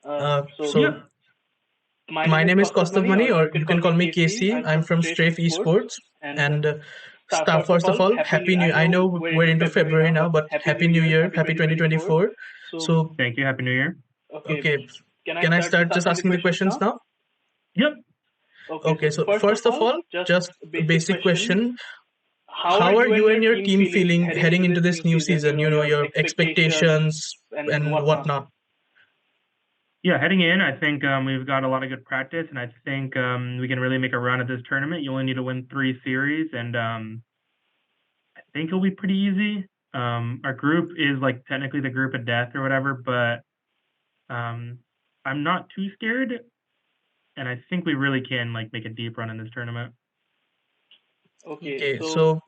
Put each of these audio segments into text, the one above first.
Yeah. So my name is Kaustav Mani, or you can call me KC. I'm from Strafe Esports. And start first of all, Happy New. I know we're into February now, but Happy New Year, Happy 2024. So Thank you. Happy New Year. okay, can I start just asking the questions now? Yep. Okay, so first of all, just a basic question. How are you and your team feeling heading into this new season? Your expectations and whatnot. Yeah, heading in, I think we've got a lot of good practice, and I think we can really make a run at this tournament. You only need to win 3 series, and I think it'll be pretty easy. Our group is like technically the group of death or whatever, but I'm not too scared, and I think we really can like make a deep run in this tournament. Okay, so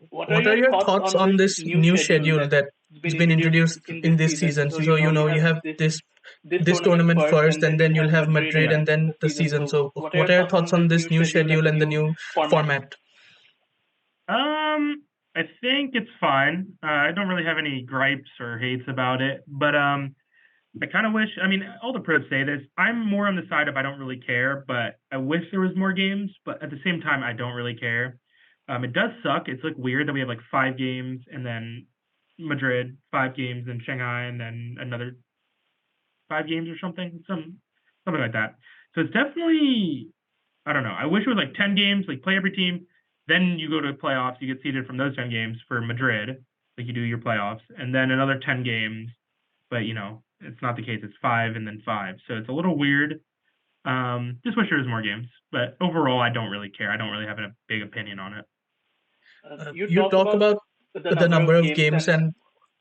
what are your thoughts on this new schedule that has been introduced in this season? So you have this tournament first, and then you'll have Madrid, and then the season. So what are your thoughts on this new schedule and the new format? I think it's fine. I don't really have any gripes or hates about it, but I kind of wish. I mean, all the pros say this. I'm more on the side of I don't really care, but I wish there was more games. But at the same time, I don't really care. It does suck. It's like weird that we have like 5 games and then Madrid, 5 games, and Shanghai, and then another 5 games or something like that. So it's definitely, I don't know. I wish it was like 10 games, like play every team, then you go to playoffs, you get seeded from those 10 games for Madrid, like you do your playoffs, and then another 10 games. But it's not the case. It's 5 and then 5, so it's a little weird. Just wish there was more games, but overall, I don't really care. I don't really have a big opinion on it. You talk about the number of games, and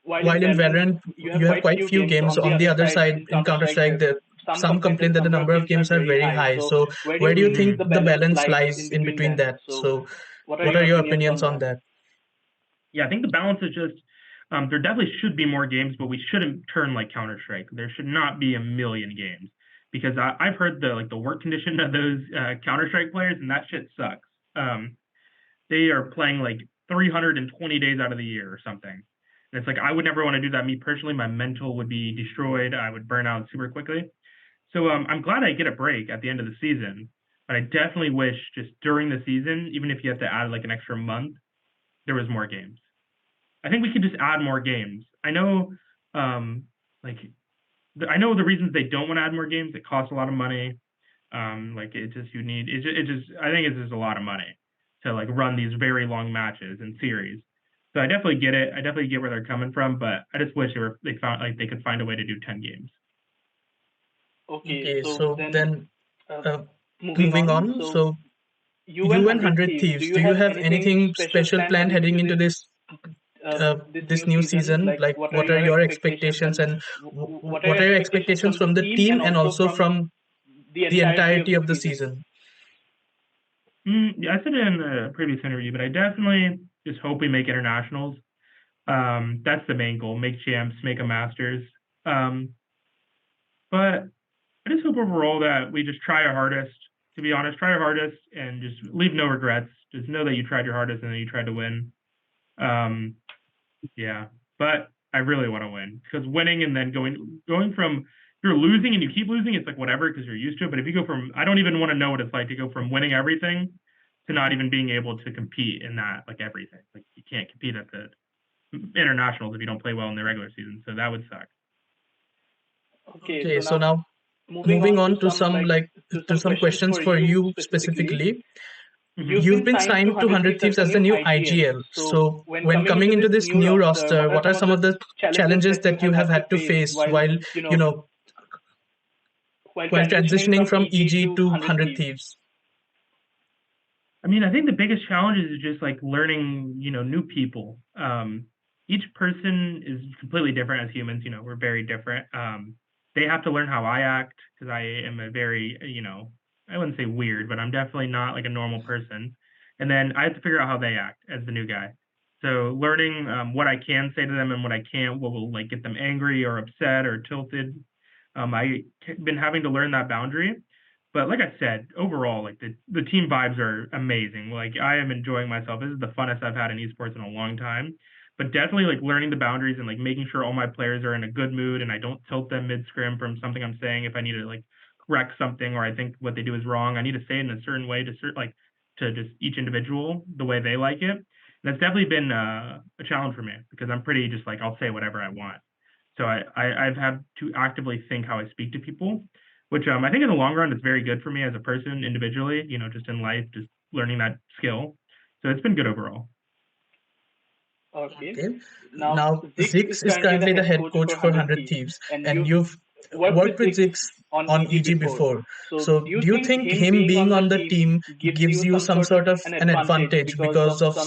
while in Valorant you have quite few games. On the other side, in Counter Strike, some complain that the number of games are very high. So where do you think the balance lies in between that? So what are your opinions on that? Yeah, I think the balance is just there definitely should be more games, but we shouldn't turn like Counter Strike. There should not be a million games because I've heard the work condition of those Counter Strike players, and that shit sucks. They are playing like 320 days out of the year or something. And it's like I would never want to do that. Me personally, my mental would be destroyed. I would burn out super quickly. So I'm glad I get a break at the end of the season, but I definitely wish just during the season, even if you have to add like an extra month, there was more games. I think we could just add more games. I know, like, I know the reasons they don't want to add more games. It costs a lot of money. Like it just you need it just I think it's just a lot of money to like run these very long matches and series. So I definitely get it. I definitely get where they're coming from, but I just wish they found like they could find a way to do 10 games. Okay, so then uh, moving on. So you and 100 Thieves, do you have anything special planned heading into this new season? Like, what are your expectations, and what are your expectations from the team and also from the entirety of the season? Yeah, I said it in the previous interview, but I definitely just hope we make internationals. That's the main goal: make champs, make a masters. Um, but I just hope overall that we just try our hardest. To be honest, try our hardest and just leave no regrets. Just know that you tried your hardest and that you tried to win. Um, yeah, but I really want to win because winning and then going from if you're losing and you keep losing, it's like whatever because you're used to it. But if you go from I don't even want to know what it's like to go from winning everything to not even being able to compete in that like everything. Like you can't compete at the internationals if you don't play well in the regular season. So that would suck. Okay, so now moving on to some questions for you specifically. Mm-hmm. You've been signed to 100 Thieves as the new IGL. So when coming into this new roster, what are some of the challenges that you have had to face you know while transitioning from EG to 100 Thieves? I mean, I think the biggest challenge is just like learning, new people. Each person is completely different as humans. We're very different. They have to learn how I act because I am a very, I wouldn't say weird, but I'm definitely not like a normal person. And then I have to figure out how they act as the new guy. So learning what I can say to them and what I can't, what will like get them angry or upset or tilted. I've been having to learn that boundary. But like I said, overall, like the team vibes are amazing. Like I am enjoying myself. This is the funnest I've had in esports in a long time. but definitely like learning the boundaries and like making sure all my players are in a good mood and I don't tilt them mid scrim from something I'm saying if I need to like correct something or I think what they do is wrong. I need to say it in a certain way to to just each individual the way they like it. And that's definitely been a challenge for me because I'm pretty just like I'll say whatever I want. So I've had to actively think how I speak to people, which I think in the long run is very good for me as a person individually, just in life, just learning that skill. So it's been good overall. Okay. Now, Zix is currently the head coach for 100 Thieves, and you've worked with Zix on EG before. So, do you think him being on the team gives you some sort of an advantage because of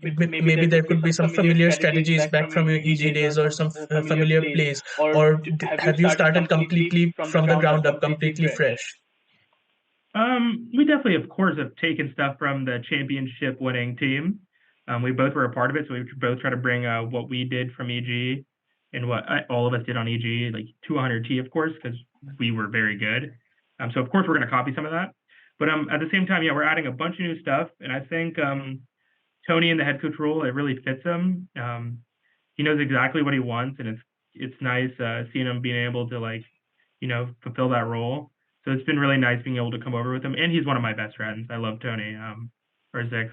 maybe there could be some familiar strategies back from your EG days or some familiar plays, or have you started completely from the ground up, completely fresh? We definitely, of course, have taken stuff from the championship winning team. We both were a part of it, so we both try to bring what we did from EG and what all of us did on EG, like 200T, of course, because we were very good. So of course we're going to copy some of that, but at the same time, yeah, we're adding a bunch of new stuff, and I think Tony in the head coach role it really fits him. He knows exactly what he wants, and it's nice seeing him being able to like fulfill that role. So it's been really nice being able to come over with him. And he's one of my best friends. I love Tony, or Zix.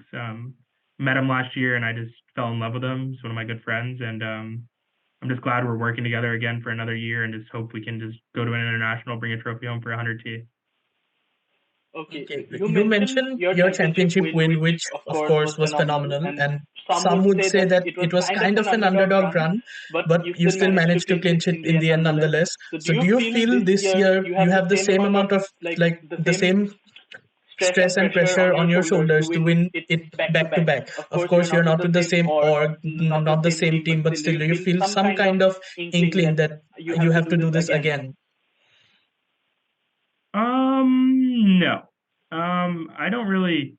Met him last year and I just fell in love with him. He's one of my good friends. And I'm just glad we're working together again for another year and just hope we can just go to an international, bring a trophy home for 100T. Okay, you mentioned your championship win, which of course was phenomenal, and some would say that it was kind of an underdog run, but you still managed to clinch it in the end nonetheless. So, do you feel this year you have the same amount of like the same stress and pressure on your shoulders to win it back to back? Of course, you're not with the same org, not the same team, but still, you feel some kind of inkling that you have to do this again. No. I don't really.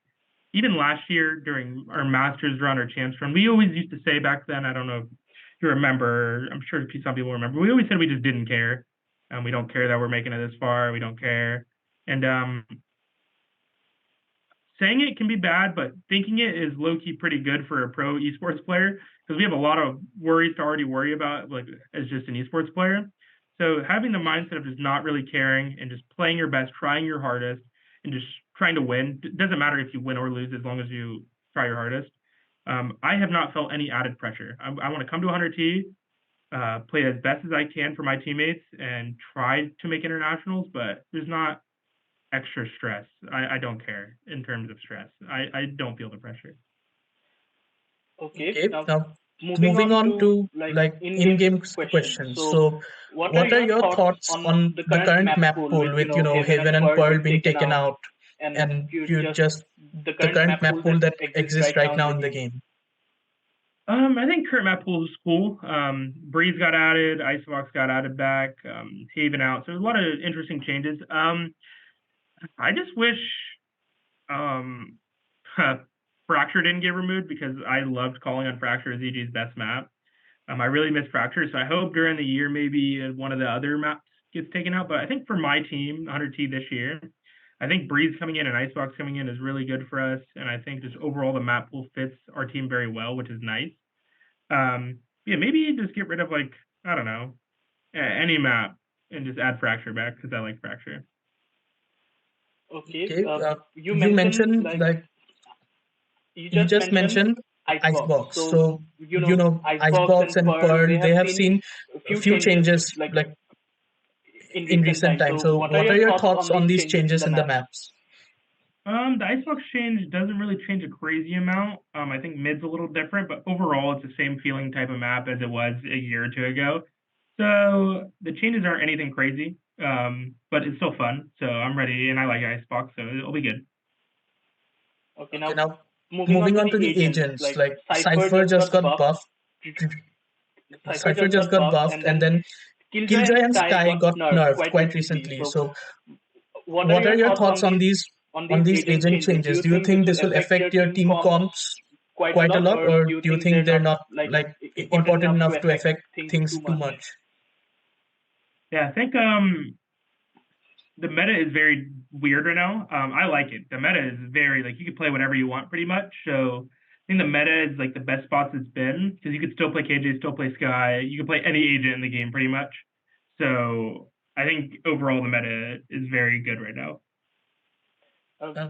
Even last year during our Masters run or Champs run, we always used to say back then. I don't know if you remember. I'm sure some people remember. We always said we just didn't care. We don't care that we're making it this far. We don't care. And saying it can be bad, but thinking it is low key pretty good for a pro esports player because we have a lot of worries to already worry about, like as just an esports player. So having the mindset of just not really caring and just playing your best, trying your hardest, and just trying to win. It doesn't matter if you win or lose as long as you try your hardest. I have not felt any added pressure. I want to come to 100T, play as best as I can for my teammates, and try to make internationals. But there's not extra stress. I don't care in terms of stress. I don't feel the pressure. Okay, now moving on to like in-game questions. So, what are your thoughts on the current map pool with Haven and Pearl being taken out, and you just the current map pool that exists right now in the game? I think current map pool is cool. Breeze got added, Icebox got added back, Haven out. So there's a lot of interesting changes. I just wish um, Fracture didn't get removed because I loved calling on Fracture as EG's best map. I really miss Fracture, so I hope during the year maybe one of the other maps gets taken out. But I think for my team, 100T this year, I think Breeze coming in and Icebox coming in is really good for us. And I think just overall the map pool fits our team very well, which is nice. Yeah, maybe just get rid of like, I don't know, any map and just add Fracture back because I like Fracture. Okay, you mentioned like you just mentioned Icebox. So, Icebox and Pearl, they have seen a few changes like in recent times. So, what are your thoughts on these changes in the maps? The Icebox change doesn't really change a crazy amount. I think mid's a little different, but overall it's the same feeling type of map as it was a year or two ago. So the changes aren't anything crazy, but it's still fun. So I'm ready, and I like Icebox, so it'll be good. Okay, now moving on to the agents, like Cypher just got buffed. Cypher just got buffed, and then Killjoy and Sky got nerfed quite recently. So, what are your thoughts on these agent changes? Do you think this will affect your team comps quite a lot, or do you think they're not like important enough to affect things too much? Yeah, I think the meta is very weird right now. I like it. The meta is very like you can play whatever you want pretty much. So think the meta is like the best spots it's been because you could still play KJ, still play Sky, you can play any agent in the game pretty much. So I think overall the meta is very good right now. Uh,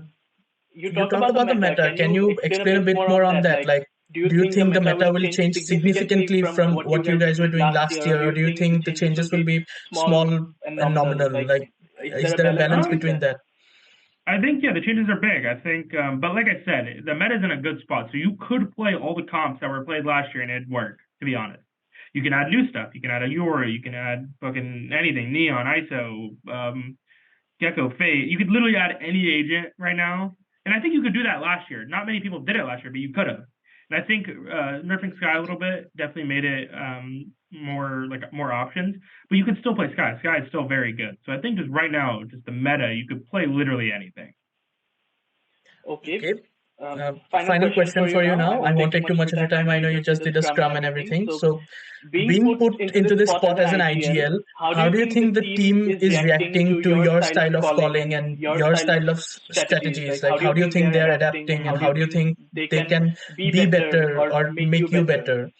you talk about the meta. Can you explain a bit more on that? Like, do you think the meta will change significantly from what you guys were doing last year, or do you think the changes will be small and nominal? Like, is there a balance between that? I think the changes are big. I think, but like I said, the meta's in a good spot, so you could play all the comps that were played last year and it'd work. To be honest, you can add new stuff. You can add a Yuri. You can add fucking anything. Neon, ISO, Gecko, Fate. You could literally add any agent right now, and I think you could do that last year. Not many people did it last year, but you could have. And I think nerfing Sky a little bit definitely made it more options. But you could still play Sky. Sky is still very good. So I think just right now, just the meta, you could play literally anything. Okay. Final question for you now. I won't take too much of your time. I know you just did a scrum and everything. So, being put into this spot as an IGL, how do you think the team is reacting to your style of calling and your style of strategies? Like, how do you think they're adapting, and how do you think they can be better or make you better?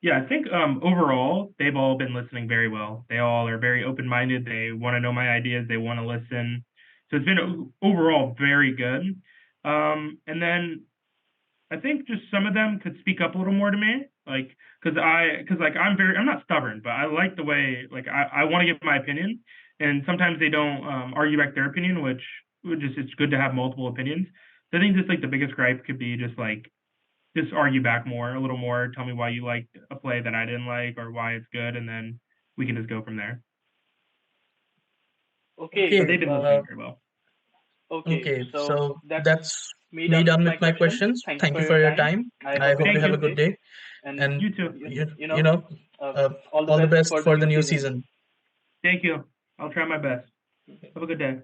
Yeah, I think overall they've all been listening very well. They all are very open minded. They want to know my ideas. They want to listen. So it's been overall very good. And then I think just some of them could speak up a little more to me, like because like I'm not stubborn, but I like the way like I want to give my opinion, and sometimes they don't argue back their opinion, which just it's good to have multiple opinions. So I think just like the biggest gripe could be just argue back more, a little more. Tell me why you liked a play that I didn't like, or why it's good, and then we can just go from there. Okay. But they've been listening very well. Okay, so that's me done with my questions. Thank you for your time. I hope you have a good day. And you too. You know, all the best for the new season. Thank you. I'll try my best. Have a good day.